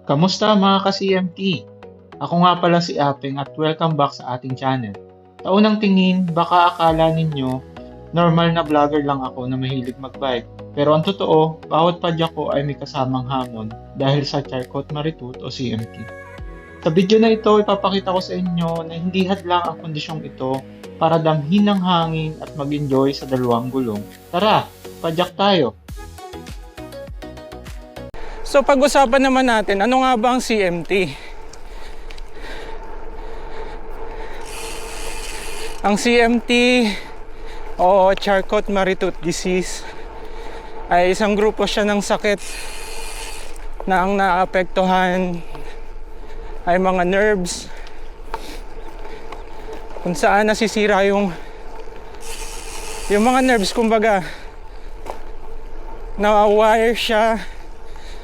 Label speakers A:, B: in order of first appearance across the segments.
A: Kamusta mga ka-CMT? Ako nga pala si Apeng at welcome back sa ating channel. Sa unang tingin, baka akala ninyo normal na vlogger lang ako na mahilig magbike. Pero ang totoo, bawat padyak ko ay may kasamang hamon dahil sa Charcot Maritut o CMT. Sa video na ito, ipapakita ko sa inyo na hindi hadlang ang kondisyong ito para damhin ng hangin at mag-enjoy sa dalawang gulong. Tara, padyak tayo!
B: So pag-usapan naman natin, ano nga ba ang CMT? Ang CMT o Charcot-Marie-Tooth disease ay isang grupo siya ng sakit na ang naapektuhan ay mga nerves kung saan nasisira yung mga nerves, kumbaga na-wire siya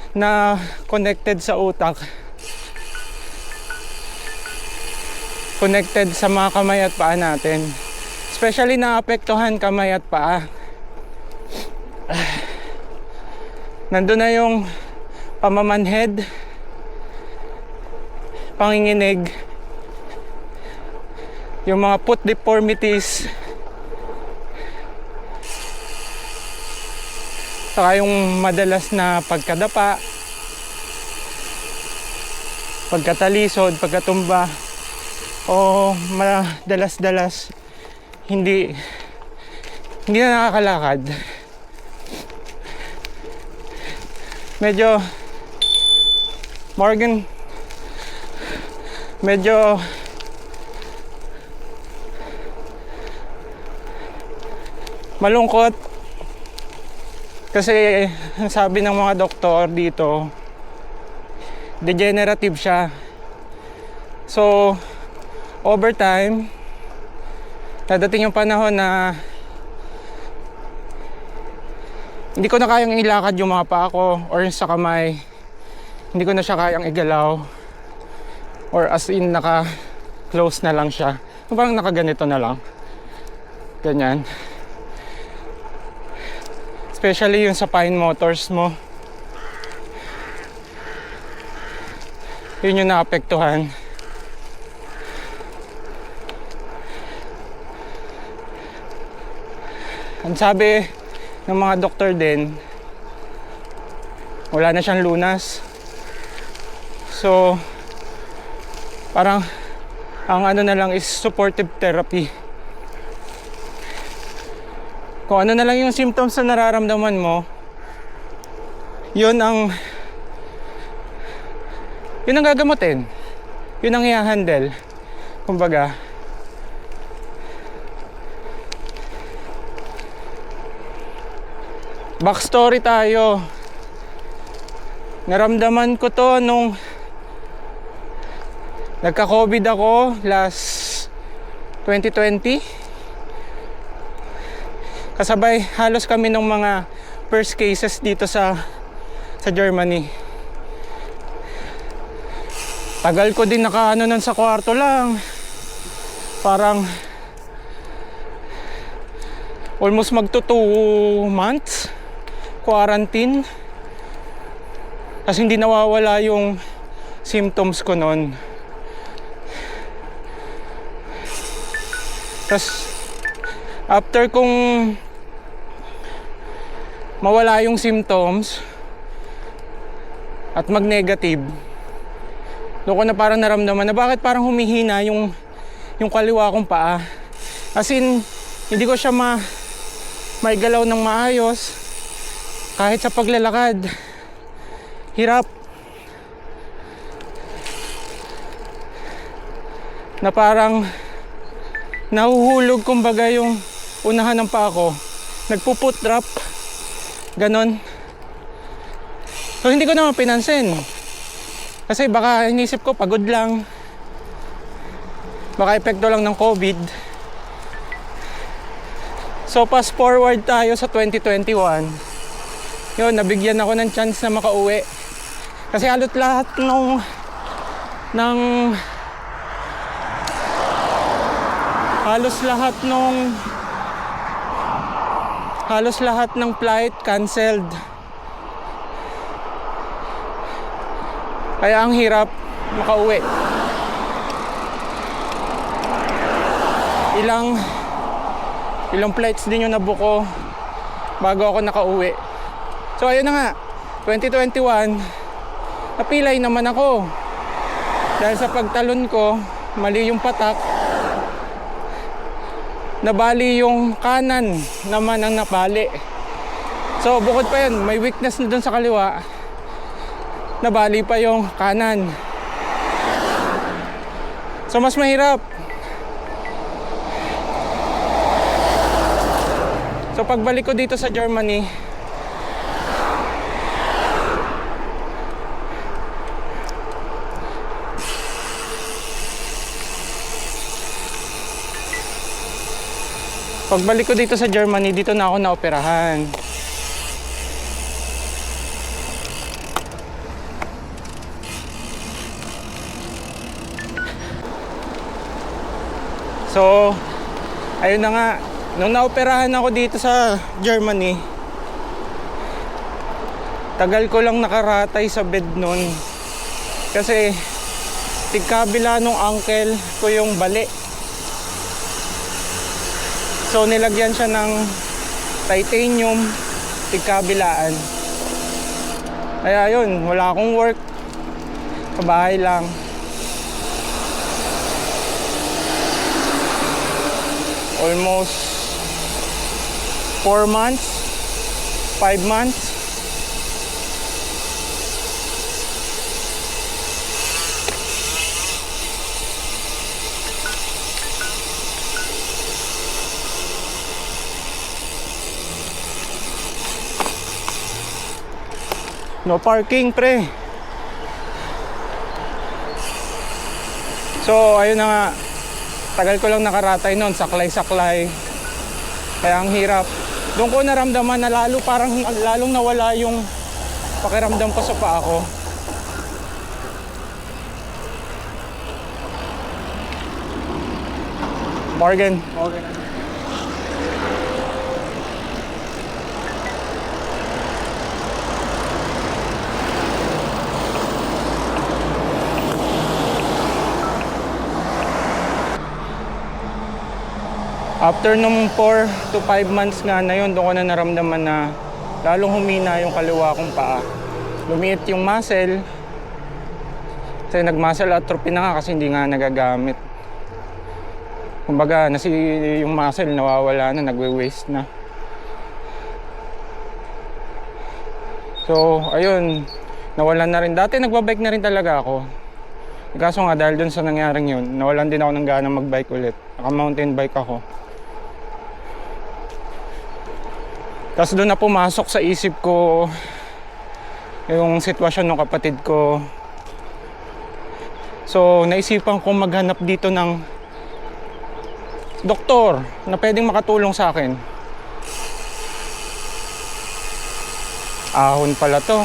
B: na connected sa utak, connected sa mga kamay at paa natin, especially naapektuhan kamay at paa. Nandun na yung pamamanhid, panginginig, yung mga foot deformities, saka yung madalas na pagkadapa, pagkatalisod, pagkatumba, o madalas-dalas hindi na nakakalakad. Medyo malungkot kasi sabi ng mga doktor dito, degenerative siya. So, over time, dadating yung panahon na hindi ko na kayang ilakad yung mga paa ko or sa kamay. Hindi ko na siya kayang igalaw. Or as in, naka-close na lang siya. Parang nakaganito na lang. Ganyan. Especially yung sa fine motors mo. Yun yung naapektuhan. Ang sabi ng mga doktor din, wala na siyang lunas. So, parang ang ano na lang is supportive therapy. Kung ano na lang yung symptoms na nararamdaman mo, yun ang gagamutin. Yun ang i-handle. Kumbaga, backstory tayo. Naramdaman ko to nung nagka-COVID ako last 2020. Kasabay halos kami ng mga first cases dito sa Germany. Tagal ko din nakaano nun sa kwarto lang. Parang almost magto 2 months quarantine. Kasi hindi nawawala yung symptoms ko nun. Tapos after kong mawala yung symptoms at mag-negative, doon ko na parang naramdaman na bakit parang humihina yung kaliwa kong paa. As in, hindi ko siya maigalaw ng maayos. Kahit sa paglalakad, hirap. Na parang nahuhulog kumbaga yung unahan ng paa ko. Nagpo-foot drop. Ganon. So hindi ko naman pinansin. Kasi baka inisip ko pagod lang. Baka epekto lang ng COVID. So fast forward tayo sa 2021. Yun, nabigyan ako ng chance na makauwi. Kasi halos lahat halos lahat ng flight canceled. Kaya ang hirap makauwi. Ilang flights din yung nabuko bago ako nakauwi. So ayun na nga, 2021, napilay naman ako. Dahil sa pagtalon ko, mali yung patak. Nabali yung kanan naman ang napali. So bukod pa yun, may weakness na dun sa kaliwa. Nabali pa yung kanan. So mas mahirap. So pagbalik ko dito sa Germany, dito na ako naoperahan. So, ayun na nga. Nung naoperahan ako dito sa Germany, tagal ko lang nakaratay sa bed nun. Kasi tigkabila nung ankle ko yung bali. So nilagyan siya ng titanium tigkabilaan. Kaya yun, wala akong work. Sa bahay lang. Almost 4 months, 5 months. No parking, pre. So, ayun na nga. Tagal ko lang nakaratay noon, saklay-saklay. Kaya ang hirap. Doon ko naramdaman na lalong nawala yung pakiramdam ko sa paa ko. Morgan. After nung 4 to 5 months nga na yun, doon ko na naramdaman na lalong humina yung kaliwa kong paa. Lumiit yung muscle. Kasi nag-muscle atrophy na nga kasi hindi nga nagagamit. Kumbaga, yung muscle nawawala na, nagwe-waste na. So, ayun, nawalan na rin. Dati nagbabike na rin talaga ako. Kaso nga, dahil dun sa nangyaring yun, nawalan din ako ng ganang magbike ulit. Naka-mountain bike ako. Tapos doon na pumasok sa isip ko yung sitwasyon ng kapatid ko. So, naisipan ko maghanap dito ng doktor na pwedeng makatulong sa akin. Ahon pala to.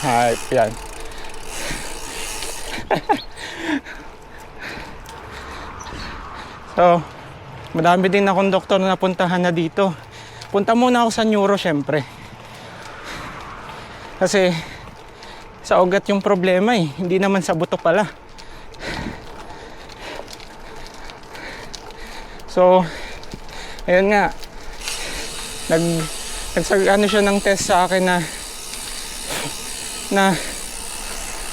B: Hype yan. So, madami din akong doktor na napuntahan na dito. Punta muna ako sa neuro syempre. Kasi sa ugat yung problema eh. Hindi naman sa buto pala. So, ayun nga. Ano siya ng test sa akin na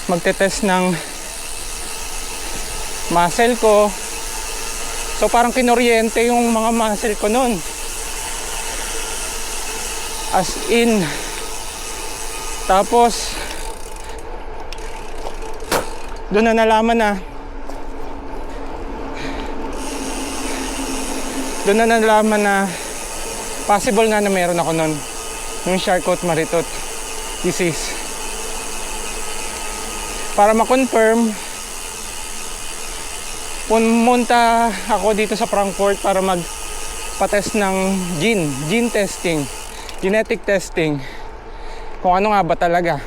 B: magte-test ng muscle ko. So parang kinoryente yung mga muscle ko noon. As in. Tapos doon na nalaman na possible nga na meron ako noon yung Charcot-Marie-Tooth disease. Para ma-confirm, pumunta ako dito sa Frankfurt para magpa-test ng gene testing, genetic testing, kung ano nga ba talaga.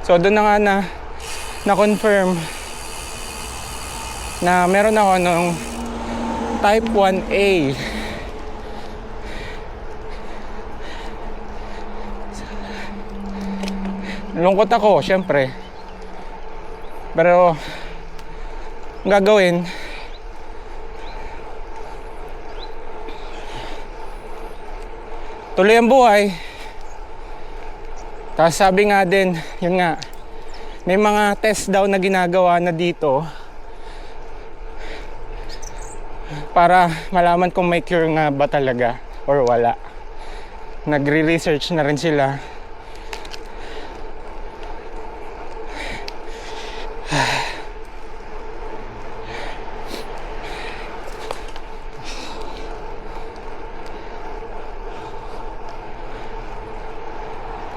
B: So doon na nga na-confirm na meron ako nung type 1A. Lungkot ako, syempre. Pero ang gagawin, tuloy ang buhay. Tapos sabi nga din, yun nga, may mga test daw na ginagawa na dito para malaman kung may cure nga ba talaga or wala. Nagre-research na rin sila.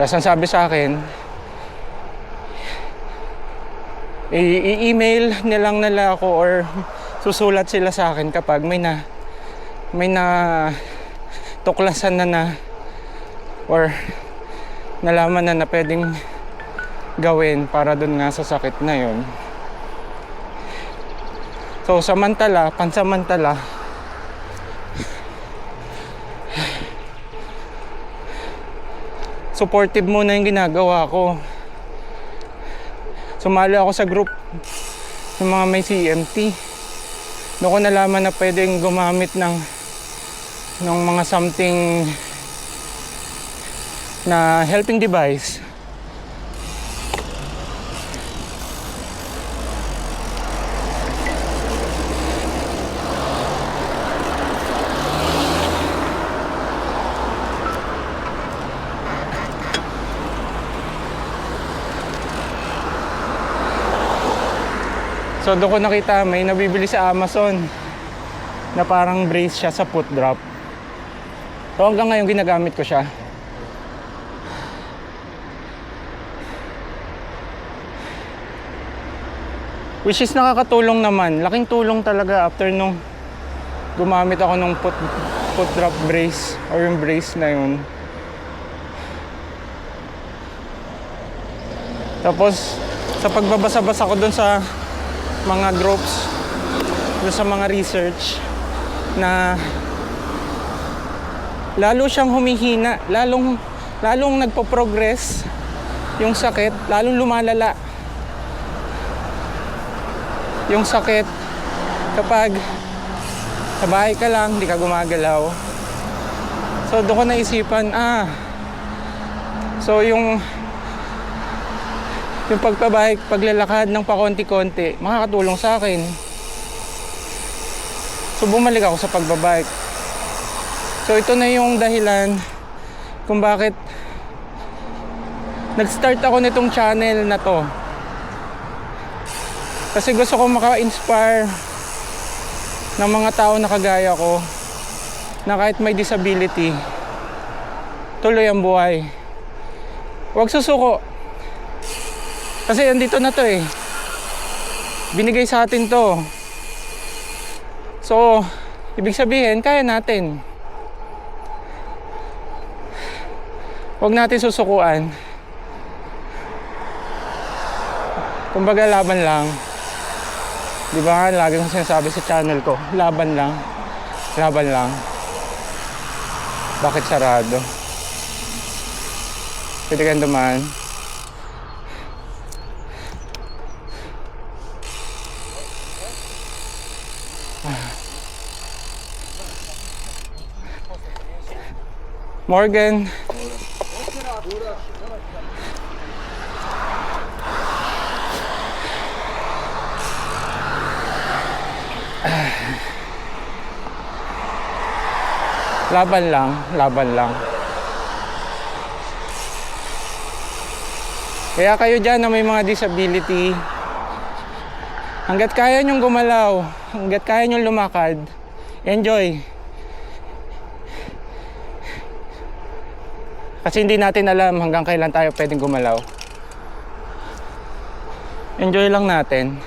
B: Tapos ang sabi sa akin, i-email nilang nila ako or susulat sila sa akin kapag may na tuklasan na or nalaman na pwedeng gawin para dun nga sa sakit na yun. So pansamantala, supportive muna yung ginagawa ko. Sumali ako sa group ng mga may CMT. Doon ko nalaman na pwedeng gumamit ng mga something na helping device. So doon ko nakita may nabibili sa Amazon na parang brace siya sa foot drop. So hanggang ngayon ginagamit ko siya. Which is nakakatulong naman. Laking tulong talaga after nung gumamit ako ng foot drop brace or yung brace na yun. Tapos sa pagbabasa-basa ko doon sa mga groups, doon sa mga research, na lalo siyang humihina, lalong nagpo-progress yung sakit, lalong lumalala yung sakit kapag sa bahay ka lang, hindi ka gumagalaw. So doon ko naisipan, so yung pagbabike, paglalakad ng pakonti-konti, makakatulong sa akin. So bumalik ako sa pagbabike. So ito na yung dahilan kung bakit nag-start ako nitong channel na to. Kasi gusto ko maka-inspire ng mga tao na kagaya ko, na kahit may disability, tuloy ang buhay. Huwag susuko. Kasi andito na to eh. Binigay sa atin to. So, ibig sabihin, kaya natin. Huwag natin susukuan. Kumbaga laban lang. Di ba nga, lagi kong sinasabi sa channel ko, laban lang. Laban lang. Bakit sarado? Pwede kang dumaan. Morgan. Laban lang, laban lang. Kaya kayo dyan na may mga disability, hanggat kaya nyong gumalaw, hanggat kaya nyong lumakad, enjoy. Kasi hindi natin alam hanggang kailan tayo pwedeng gumalaw. Enjoy lang natin.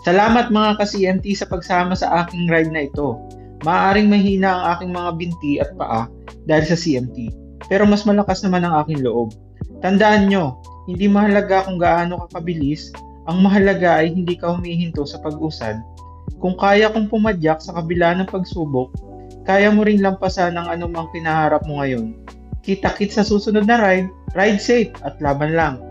A: Salamat mga ka-CMT sa pagsama sa aking ride na ito. Maaaring mahina ang aking mga binti at paa dahil sa CMT, pero mas malakas naman ang aking loob. Tandaan nyo, hindi mahalaga kung gaano ka kabilis, ang mahalaga ay hindi ka humihinto sa pag-usad. Kung kaya kong pumadyak sa kabila ng pagsubok, kaya mo rin lampasan ang anumang kinaharap mo ngayon. Kita-kits sa susunod na ride, ride safe at laban lang.